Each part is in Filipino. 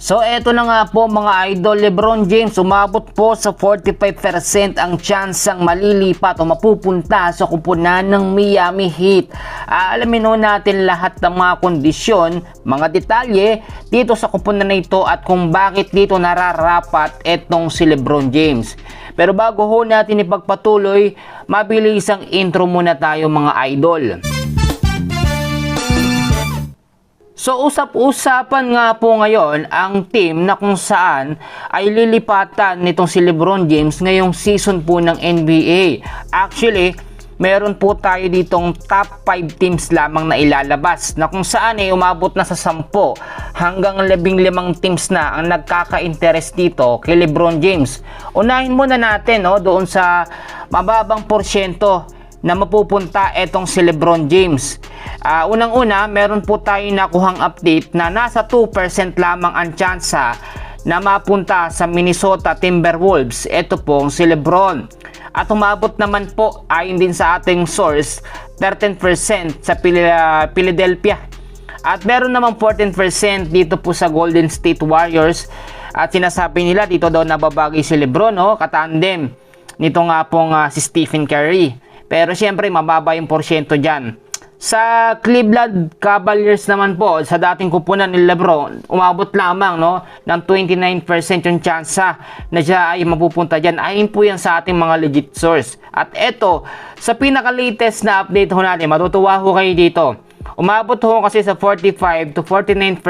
So eto na nga po mga idol, LeBron James umabot po sa 45% ang tsansang malilipat o mapupunta sa kupunan ng Miami Heat. Alamin ho natin lahat ng mga kondisyon, mga detalye dito sa kupunan na ito at kung bakit dito nararapat etong si LeBron James. Pero bago ho natin ipagpatuloy, mabilis ang intro muna tayo mga idol. So usap-usapan nga po ngayon ang team na kung saan ay lilipatan nitong si LeBron James ngayong season po ng NBA. Actually, meron po tayo ditong top 5 teams lamang na ilalabas na kung saan ay umabot na sa 10 hanggang 15 teams na ang nagkaka-interest dito kay LeBron James. Unahin muna natin doon sa mababang porsyento na mapupunta etong si LeBron James. Unang-una, meron po tayo nakuhang update na nasa 2% lamang ang tsansa na mapunta sa Minnesota Timberwolves. Ito pong si LeBron. At umabot naman po, ayon din sa ating source, 13% sa Philadelphia. At meron naman 14% dito po sa Golden State Warriors. At sinasabi nila dito daw nababagay si LeBron, katandem nito nga pong si Stephen Curry. Pero siyempre mababa yung porsyento dyan. Sa Cleveland Cavaliers naman po, sa dating kupunan ni LeBron, umabot lamang ng 29% yung tsansa na siya ay mapupunta dyan. Ayon po yan sa ating mga legit source. At eto, sa pinaka-latest na update ho natin, matutuwa ho kayo dito. Umabot ho kasi sa 45 to 49%,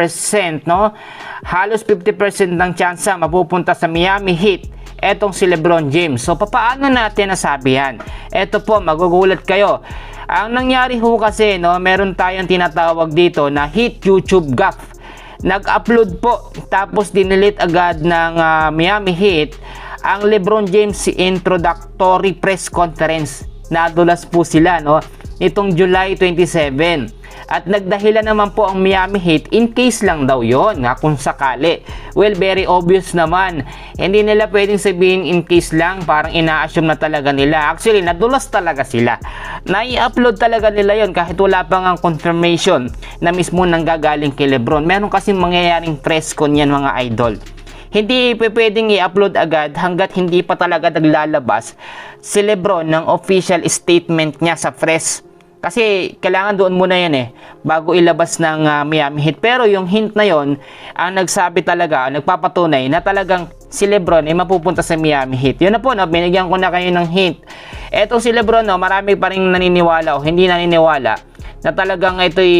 halos 50% ng tsansa mapupunta sa Miami Heat etong si LeBron James. So papaano natin nasabi yan? Eto po, magugulat kayo. Ang nangyari ho kasi, meron tayong tinatawag dito na Heat YouTube gaffe. Nag-upload po tapos dinilit agad ng Miami Heat ang LeBron James introductory press conference. Nadulas po sila itong July 27. At nagdahilan naman po ang Miami Heat in case lang daw yon kung sakali. Well, very obvious naman. Hindi nila pwedeng sabihin in case lang, parang ina-assume na talaga nila. Actually, nadulas talaga sila. Nai-upload talaga nila yon kahit wala pang ang confirmation na mismo nanggagaling kay LeBron. Meron kasi mangyayaring press con yan mga idol. Hindi pwedeng i-upload agad hanggat hindi pa talaga naglalabas si LeBron ng official statement niya sa press. Kasi kailangan doon muna yan bago ilabas ng Miami Heat. Pero yung hint na yon ang nagsabi talaga, nagpapatunay na talagang si LeBron ay mapupunta sa Miami Heat. Yun na po, binigyan ko na kayo ng hint. Eto si LeBron, marami pa rin naniniwala o hindi naniniwala na talagang ito'y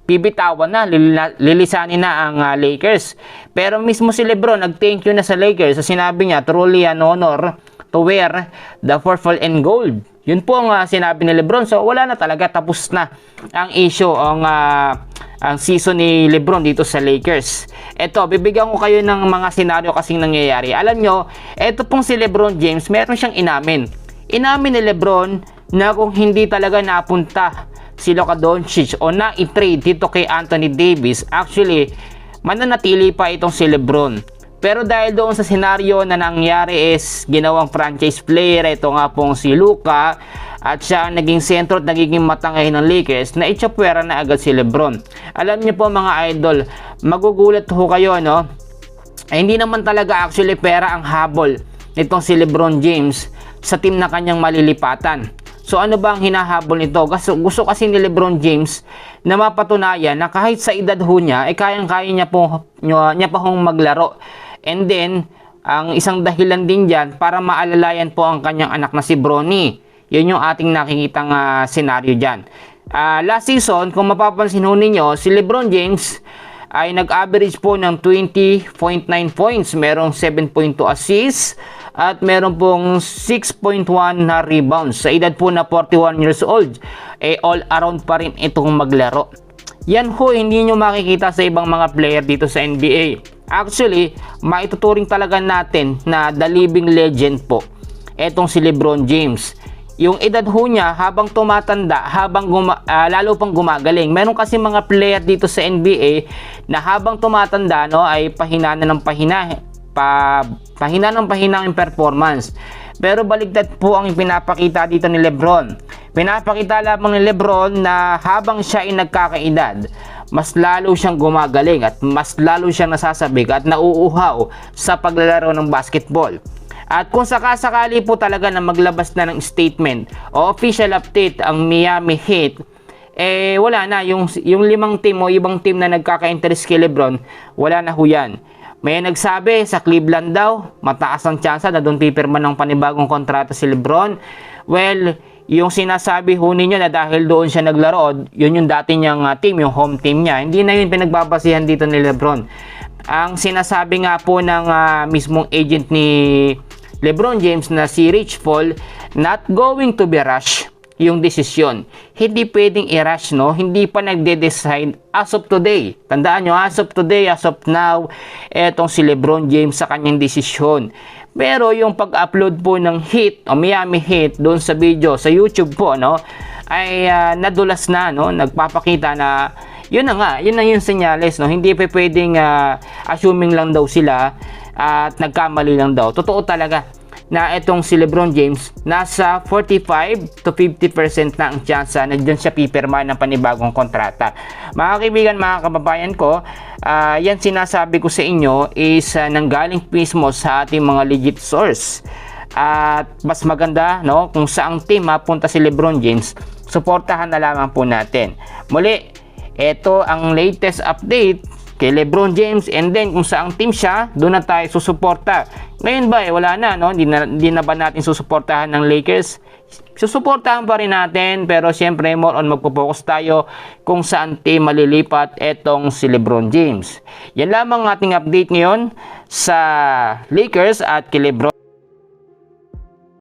bibitawan na, lilisanin na ang Lakers. Pero mismo si LeBron nag-thank you na sa Lakers. So sinabi niya, truly an honor to wear the purple and gold. Yun po ang sinabi ni LeBron. So wala na talaga, tapos na ang issue, ang season ni LeBron dito sa Lakers. Ito, bibigyan ko kayo ng mga senaryo kasing nangyayari. Alam nyo, ito pong si LeBron James, meron siyang inamin. Inamin ni LeBron na kung hindi talaga napunta si Luka Doncic o na-i-trade dito kay Anthony Davis, actually, mananatili pa itong si LeBron. Pero dahil doon sa senaryo na nangyari is ginawang franchise player, ito nga pong si Luka, at siya ang naging sentro at nagiging matangay ng Lakers, na itsapwera na agad si LeBron. Alam niyo po mga idol, magugulat ho kayo, ay hindi naman talaga actually pera ang habol nitong si LeBron James sa team na kanyang malilipatan. So ano ba ang hinahabol nito? Gusto kasi ni LeBron James na mapatunayan na kahit sa edad ho niya, ay kayang-kaya niya pa hong maglaro. And then, ang isang dahilan din dyan para maalalayan po ang kanyang anak na si Bronny. Yun yung ating nakikitang senaryo dyan. Last season, kung mapapansin ho ninyo, si LeBron James ay nag-average po ng 20.9 points. Merong 7.2 assists at meron pong 6.1 na rebounds. Sa edad po na 41 years old, all around pa rin itong maglaro. Yan ho, hindi nyo makikita sa ibang mga player dito sa NBA. Actually, maituturing talaga natin na the living legend po etong si LeBron James. Yung edad ho niya habang tumatanda, lalo pang gumagaling. Meron kasi mga player dito sa NBA na habang tumatanda ay pahina ng pahina ng performance. Pero baligtad po ang pinapakita dito ni LeBron. Pinapakita lamang ni LeBron na habang siya ay nagkakaedad, mas lalo siyang gumagaling at mas lalo siyang nasasabik at nauuhaw sa paglalaro ng basketball. At kung sakasakali po talaga na maglabas na ng statement o official update ang Miami Heat, wala na, yung 5 team o ibang team na nagkaka-interest kay Lebron, wala na ho yan. May nagsabi sa Cleveland daw, mataas ang tsansa na doon pipirma ng panibagong kontrata si Lebron. Well, yung sinasabi ho ninyo na dahil doon siya naglaro, yun yung dati niyang team, yung home team niya, hindi na yun pinagbabasihan dito ni Lebron. Ang sinasabi nga po ng mismong agent ni Lebron James na si Rich Paul, not going to be rush yung desisyon. Hindi pwedeng i-rush, no? Hindi pa nagde-decide as of today. Tandaan nyo, as of today, as of now, etong si Lebron James sa kanyang desisyon. Pero yung pag-upload po ng Heat o Miami Heat doon sa video sa YouTube po, no, ay nadulas na, no? Nagpapakita na yun na nga, yun na yung senyales, no? Hindi pa pwedeng assuming lang daw sila at nagkamali lang daw. Totoo talaga na itong si Lebron James nasa 45 to 50% na ang tsansa na dyan siya pipirma ng panibagong kontrata. Mga kaibigan, mga kababayan ko, yan sinasabi ko sa inyo is nanggaling mismo sa ating mga legit source. At mas maganda, no, kung saang team mapunta si Lebron James, suportahan na lamang po natin. Muli, ito ang latest update kay Lebron James, and then kung saang team siya, doon na tayo susuporta. Ngayon ba, wala na, no? Hindi na ba natin susuportahan ng Lakers? Susuportahan pa rin natin, pero syempre more on magpo-focus tayo kung saan team malilipat etong si Lebron James. Yan lamang ating update ngayon sa Lakers at kay Lebron.